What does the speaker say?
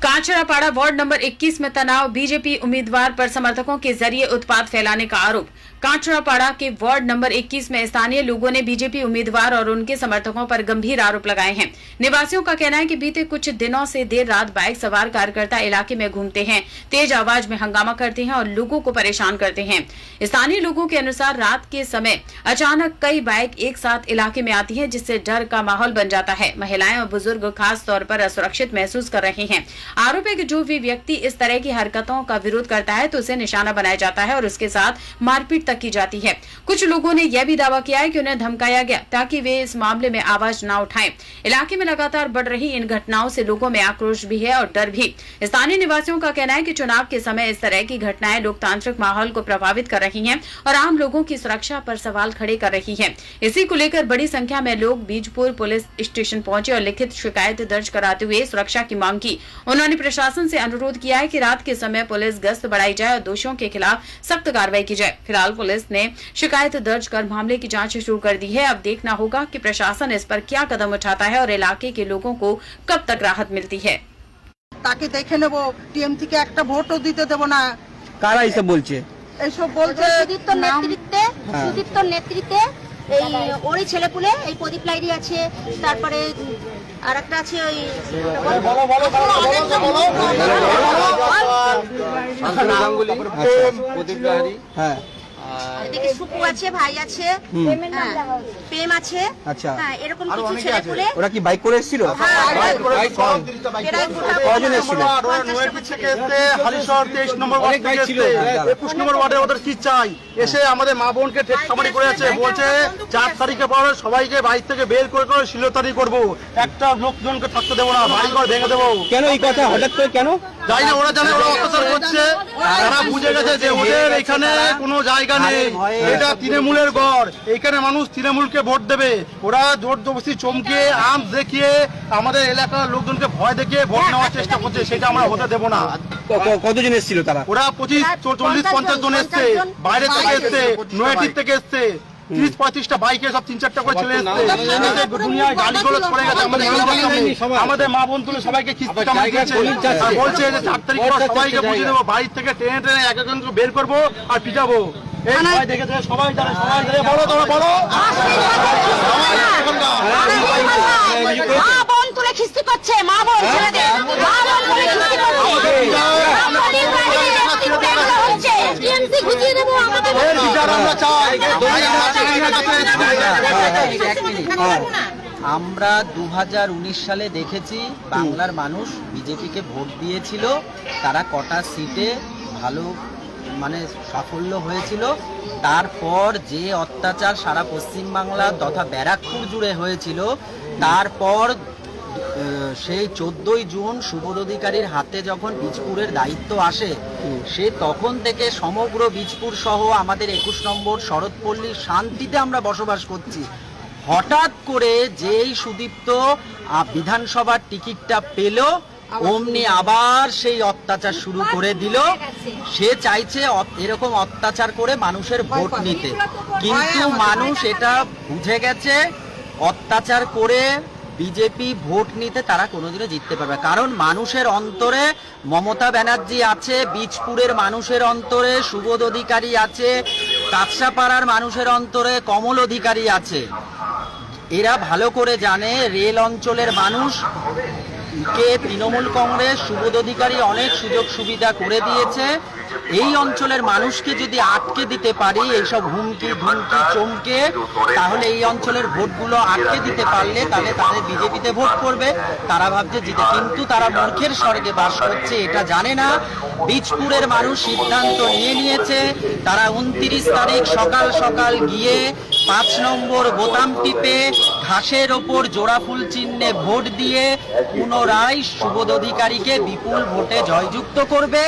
Kanchrapara ward number 21 में तनाव, BJP उम्मीदवार पर समर्थकों के जरिए उत्पात फैलाने का आरोप। कांचरापाड़ा के वार्ड नंबर 21 में स्थानीय लोगों ने बीजेपी उम्मीदवार और उनके समर्थकों पर गंभीर आरोप लगाए हैं। निवासियों का कहना है कि बीते कुछ दिनों से देर रात बाइक सवार कार्यकर्ता इलाके में घूमते हैं, तेज आवाज में हंगामा करते हैं और लोगों को परेशान करते हैं। स्थानीय लोगों के अनुसार रात के समय अचानक कई बाइक एक साथ इलाके में आती है, जिससे डर का माहौल बन जाता है। महिलाएं और बुजुर्ग खास तौर पर असुरक्षित महसूस कर रहे हैं। आरोप है कि जो भी व्यक्ति इस तरह की हरकतों का विरोध करता है तो उसे निशाना बनाया जाता है और उसके साथ मारपीट तक की जाती है। कुछ लोगों ने यह भी दावा किया है कि उन्हें धमकाया गया ताकि वे इस मामले में आवाज न उठाएं। इलाके में लगातार बढ़ रही इन घटनाओं से लोगों में आक्रोश भी है और डर भी। स्थानीय निवासियों का कहना है कि चुनाव के समय इस तरह की घटनाएं लोकतांत्रिक माहौल को प्रभावित कर रही हैं और आम लोगों की सुरक्षा पर सवाल खड़े कर रही है। इसी को लेकर बड़ी संख्या में लोग बीजपुर पुलिस स्टेशन पहुंचे और लिखित शिकायत दर्ज कराते हुए सुरक्षा की मांग की। उन्होंने प्रशासन से अनुरोध किया है कि रात के समय पुलिस गश्त बढ़ाई जाए और दोषियों के खिलाफ सख्त कार्रवाई की जाए। फिलहाल पुलिस ने शिकायत दर्ज कर मामले की जांच शुरू कर दी है। अब देखना होगा कि प्रशासन इस पर क्या कदम उठाता है और इलाके के लोगों को कब तक राहत मिलती है। তাকে দেখে নেব, টিএম থেকে একটা ভোটও দিতে দেব না। কারা এসব বলছে? এইসব বলছে সুদীপ্তর নেতৃত্বে এই ওরই ছেলেপুলে এই প্রদীপ লাইরি আছে, তারপরে আর একটা আছে ওই হ্যাঁ এদিকে সুপু আছে, ভাই আছে, প্রেম আছে। আচ্ছা, হ্যাঁ, এরকম কিছু ছেলেপুলে। ওরা কি বাইক করে এসেছিল? কজন এসেছিল? 21 নম্বর ওয়ার্ডে ওদের কি চাই? এসে আমাদের মা বোনকে ঠেকামারি করে আছে, বলছে 4 তারিখে পর সবাইকে বাইক থেকে বের করে করে শিলতারি করবো, একটা লোকজনকে থাকতে দেবো না, বাড়িঘর ভেঙে দেবো। কেন এই কথা হঠাৎ করে কেন জানি না, ওরা জানে ওরা অত্যাচার করছে। তারা বুঝে গেছে যে ওদের এখানে কোনো জায়গা নেই, এটা তৃণমূলের গড়, এখানে মানুষ তৃণমূলকে ভোট দেবে। ওরা জোর জবরদস্তি চমকে আর্মস দেখিয়ে আমাদের এলাকার লোকজনকে ভয় দেখিয়ে ভোট নেওয়ার চেষ্টা করছে, সেটা আমরা হতে দেবো না। কতজন এসেছিল তারা? ওরা 25, 40, 50 জন এসছে, বাইরে থেকে এসছে, নয়াটির থেকে এসছে, 30-35টা বাইকে সব 3-4টা করে ছেলে এসছে। দুনিয়ায় গালিগুলো ছড়ে গেছে আমাদের মা বোন তুলে সবাইকে কিস্তি কামাই দিচ্ছে আর বলছে যে 4 তারিখ পর সবাইকে বুঝিয়ে দেবো, বাড়ির থেকে টেনে টেনে এক একজনকে বের করবো আর পিটাবো। এই ভয় দেখেছে সবাই জানে, সবাই জানে। বলো তোমরা বলো, মা বোন তুলে খিস্তি করছে, মা বোন ছেলেদের মা বোন তুলে খিস্তি করছে। টিএমসি গুছিয়ে দেবো আমাদের বিচার আমরা চাই। আমরা 2019 সালে দেখেছি বাংলার মানুষ বিজেপিকে ভোট দিয়েছিল, তারা কটা সিটে ভালো মানে সাফল্য হয়েছিল। তারপর যে অত্যাচার সারা পশ্চিমবাংলা তথা ব্যারাকপুর জুড়ে হয়েছিল, তারপর সেই 14ই জুন সুবোধ অধিকারীর হাতে যখন বীজপুরের দায়িত্ব আসে, সে তখন থেকে সমগ্র বীজপুর সহ আমাদের 21 নম্বর শরৎপল্লী শান্তিতে আমরা বসবাস করছি। হঠাৎ করে যেই সুদীপ্ত বিধানসভার টিকিটটা পেল, অমনি আবার সেই অত্যাচার শুরু করে দিল। সে চাইছে এরকম অত্যাচার করে মানুষের ভোট নিতে, কিন্তু মানুষ এটা বুঝে গেছে অত্যাচার করে বিজেপি ভোট নিতে তারা কোনোদিনও জিততে পারবে। কারণ মানুষের অন্তরে মমতা ব্যানার্জি আছে, বীজপুরের মানুষের অন্তরে সুবোধ অধিকারী আছে, কাছড়াপাড়ার মানুষের অন্তরে কমল অধিকারী আছে। এরা ভালো করে জানে রেল অঞ্চলের মানুষ কে তৃণমূল কংগ্রেস সুবোধ অধিকারী অনেক সুযোগ সুবিধা করে দিয়েছে। এই অঞ্চলের মানুষকে যদি আটকে দিতে পারি এইসব হুমকি ধুমকি চমকে, তাহলে এই অঞ্চলের ভোটগুলো আটকে দিতে পারলে তাহলে তাদের বিজেপিতে ভোট করবে। তারা ভাবছে জিতে, কিন্তু তারা মূর্খের স্বর্গে বাস করছে, এটা জানে না। বীজপুরের মানুষ সিদ্ধান্ত নিয়ে নিয়েছে, তারা 29 তারিখ সকাল সকাল গিয়ে 5 নম্বর বোতাম টিপে ঘাসের ওপর জোড়া ফুল চিহ্নে ভোট দিয়ে পুনরায় সুবোধ অধিকারীকে বিপুল ভোটে জয়যুক্ত করবে।